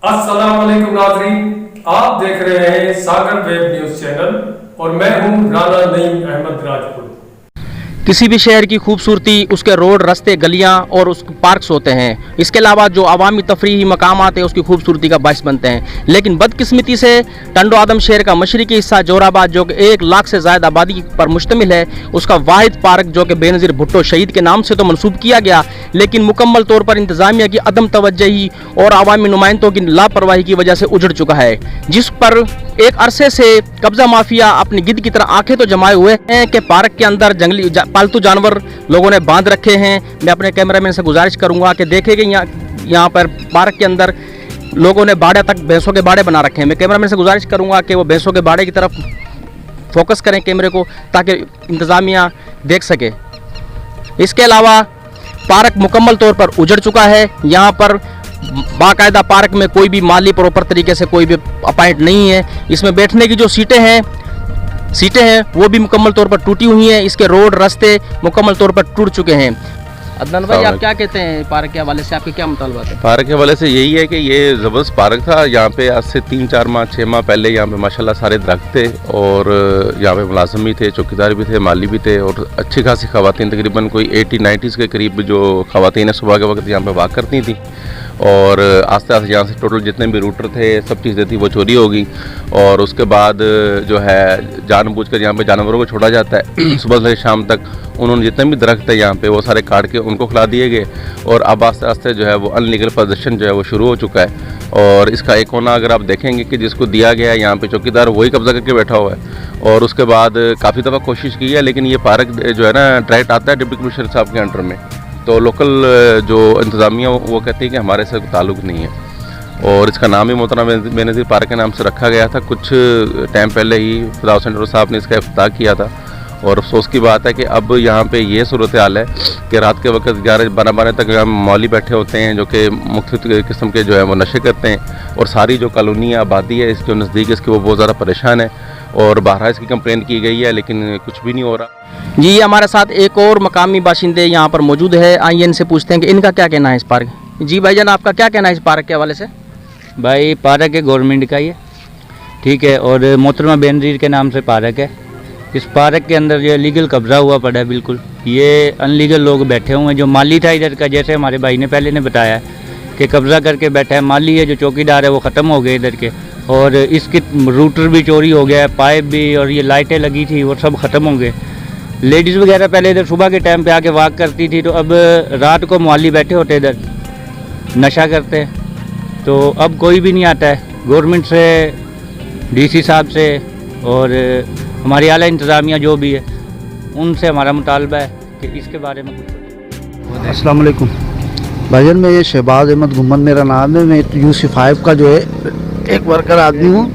अस्सलाम वालेकुम नाज़रीन, आप देख रहे हैं सागर वेब न्यूज़ चैनल और मैं हूं राना नईम अहमद राजपुर। किसी भी शहर की खूबसूरती उसके रोड, रास्ते, गलियां और उस पार्क्स होते हैं। इसके अलावा जो अवामी तफरीही मकामात हैं उसकी खूबसूरती का बाइस बनते हैं। लेकिन बदकिस्मती से टंडो आदम शहर का मशरकी हिस्सा जोराबाद, जो कि 1 लाख से ज़्यादा आबादी पर मुश्तमिल है, उसका वाहिद पार्क जो कि बेनज़ीर भुट्टो शहीद के नाम से तो मनसूब किया गया, लेकिन मुकम्मल तौर पर इंतज़ामिया की अदम तवज्जही और अवामी नुमाइंदों की लापरवाही की वजह से उजड़ चुका है, जिस पर एक अरसे से कब्ज़ा माफिया अपनी गिद्ध की तरह आंखें तो जमाए हुए हैं कि पार्क के अंदर जंगली पालतू जानवर लोगों ने बांध रखे हैं। मैं अपने कैमरामैन से गुजारिश करूंगा कि देखें कि यहाँ पर पार्क के अंदर लोगों ने बाड़े तक भैंसों के बाड़े बना रखे हैं। मैं कैमरामैन से गुजारिश करूंगा कि वो भैंसों के बाड़े की तरफ फोकस करें कैमरे को, ताकि इंतज़ामिया देख सके। इसके अलावा पार्क मुकम्मल तौर पर उजड़ चुका है। यहाँ पर बाकायदा पार्क में कोई भी माली प्रॉपर तरीके से कोई भी अपॉइंट नहीं है। इसमें बैठने की जो सीटें हैं वो भी मुकम्मल तौर पर टूटी हुई हैं। इसके रोड, रास्ते मुकम्मल तौर पर टूट चुके हैं। अदनान भाई, आप क्या कहते हैं पार्क के हवाले से, आपके क्या मुतालबात है? पार्क के हवाले से यही है कि ये ज़बरदस्त पार्क था। यहाँ पे आज से 3-4 माह 6 माह पहले यहाँ पे माशाल्लाह सारे दरख्त थे और यहाँ पे मुलाजिम भी थे, चौकीदार भी थे, माली भी थे और अच्छी खासी ख़वातीन, तकरीबन कोई 80-90 के करीब जो ख़वातीन सुबह के वक्त यहाँ पे वाक करती थी। और आस्ते आस्ते यहाँ से टोटल जितने भी रूटर थे, सब चीज़ें थी, वो चोरी हो गई। और उसके बाद जो है जानबूझकर यहाँ पे जानवरों को छोड़ा जाता है सुबह से शाम तक। उन्होंने जितने भी दरख्त है यहाँ पे वो सारे काट के उनको खिला दिए गए और अब आस्ते आस्ते जो है वो अनलीगल पोजीशन जो है वो शुरू हो चुका है। और इसका एक कोना अगर आप देखेंगे कि जिसको दिया गया है यहाँ पे चौकीदार वही कब्जा करके बैठा हुआ है। और उसके बाद काफ़ी दफ़ा कोशिश की है, लेकिन ये पार्क जो है ना डायरेक्ट आता है डिप्टी कमिश्नर साहब के अंडर में, तो लोकल जो इंतज़ामिया वो कहती है कि हमारे से ताल्लुक़ नहीं है। और इसका नाम ही मोहतरम बेनज़ीर पार्क के नाम से रखा गया था। कुछ टाइम पहले ही फिदाउस सेंटर साहब ने इसका इफ्तिताह किया था और अफसोस की बात है कि अब यहाँ पे ये सूरत हाल है कि रात के वक्त 11-12 तक मौली बैठे होते हैं जो कि मुख्तलिफ किस्म के जो है वो नशे करते हैं। और सारी जो कॉलोनी आबादी है इसके नज़दीक इसकी वो बहुत ज़्यादा परेशान है और बाहर इसकी कंप्लेंट की गई है, लेकिन कुछ भी नहीं हो रहा। जी, हमारे साथ एक और मकामी बाशिंदे यहाँ पर मौजूद है। आइए इनसे पूछते हैं कि इनका क्या कहना है इस पार्क। जी भाईजान, आपका क्या कहना है इस पार्क के हवाले से? भाई, पार्क है गवर्नमेंट का ये, ठीक है, और मोहतरमा बेनज़ीर के नाम से पार्क है। इस पार्क के अंदर जो लीगल कब्ज़ा हुआ पड़ा है, बिल्कुल ये अनलीगल लोग बैठे हुए हैं। जो माली था इधर का, जैसे हमारे भाई ने पहले ने बताया कि कब्ज़ा करके बैठा है। माली है, जो चौकीदार है वो ख़त्म हो गए इधर के, और इसके रूटर भी चोरी हो गया है, पाइप भी, और ये लाइटें लगी थी वो सब ख़त्म हो गए। लेडीज़ वगैरह पहले इधर सुबह के टाइम पे आके वॉक करती थी, तो अब रात को माली बैठे होते इधर नशा करते, तो अब कोई भी नहीं आता है। गवर्नमेंट से, डीसी साहब से और हमारी आला इंतज़ामिया जो भी है उनसे हमारा मुतालबा है कि इसके बारे में कुछ। अस्सलाम वालेकुम भाईजान, मैं ये शहबाज अहमद गुम्मद मेरा नाम है। मैं UC5 का जो है एक वर्कर आदमी हूँ।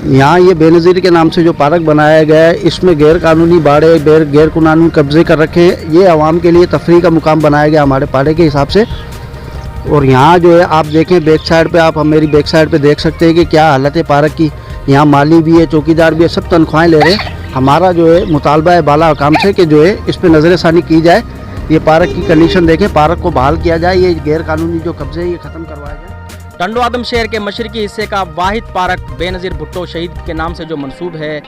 यहाँ ये बेनज़ीर के नाम से जो पार्क बनाया गया है, इसमें गैर कानूनी बाड़े, गैर कानूनी कब्ज़े कर रखे हैं। ये आवाम के लिए तफरीह का मुकाम बनाया गया हमारे पाड़े के हिसाब से। और यहाँ जो है आप देखें बैक साइड पे, आप मेरी बैक साइड पे देख सकते हैं कि क्या हालत है पार्क की। यहाँ माली भी है, चौकीदार भी है, सब तनख्वाहें ले रहे हैं। हमारा जो है मुतालबा है बाला हुकाम से कि जो है इस पर नज़रसानी की जाए। ये पार्क की कंडीशन देखें, पार्क को बहाल किया जाए, ये गैर कानूनी जो कब्जे ये ख़त्म करवाया जाए। टंडो आदम शहर के मशरकी हिस्से का वाहिद पार्क बेनज़ीर भुट्टो शहीद के नाम से जो मंसूब है,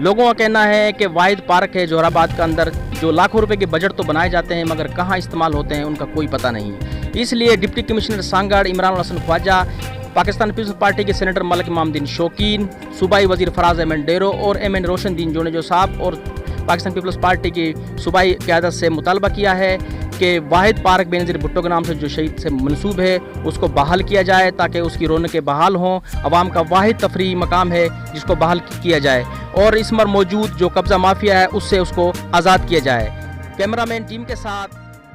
लोगों का कहना है कि वाहिद पार्क है जोराबाद के अंदर, जो लाखों रुपए के बजट तो बनाए जाते हैं मगर कहाँ इस्तेमाल होते हैं उनका कोई पता नहीं है। इसलिए deputy commissioner Sanghar Imran Hassan Khawaja, Pakistan Peoples Party के सेनेटर मलिक इमामुद्दीन शौकीन, सूबाई वजीर फराज अहमद डेरो और MN रोशनदीन जोनेजो साहब और पाकिस्तान पीपल्स पार्टी की सूबाई क़यादत से मुतालबा किया है कि वाहिद पार्क बेनज़ीर भुट्टो के नाम से जो शहीद से मनसूब है उसको बहाल किया जाए, ताकि उसकी रौनकें बहाल हों। अवाम का वाहिद तफरीही मकाम है जिसको बहाल किया जाए और इस पर मौजूद जो कब्ज़ा माफिया है उससे उसको आज़ाद किया जाए। कैमरामैन टीम के साथ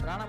राणा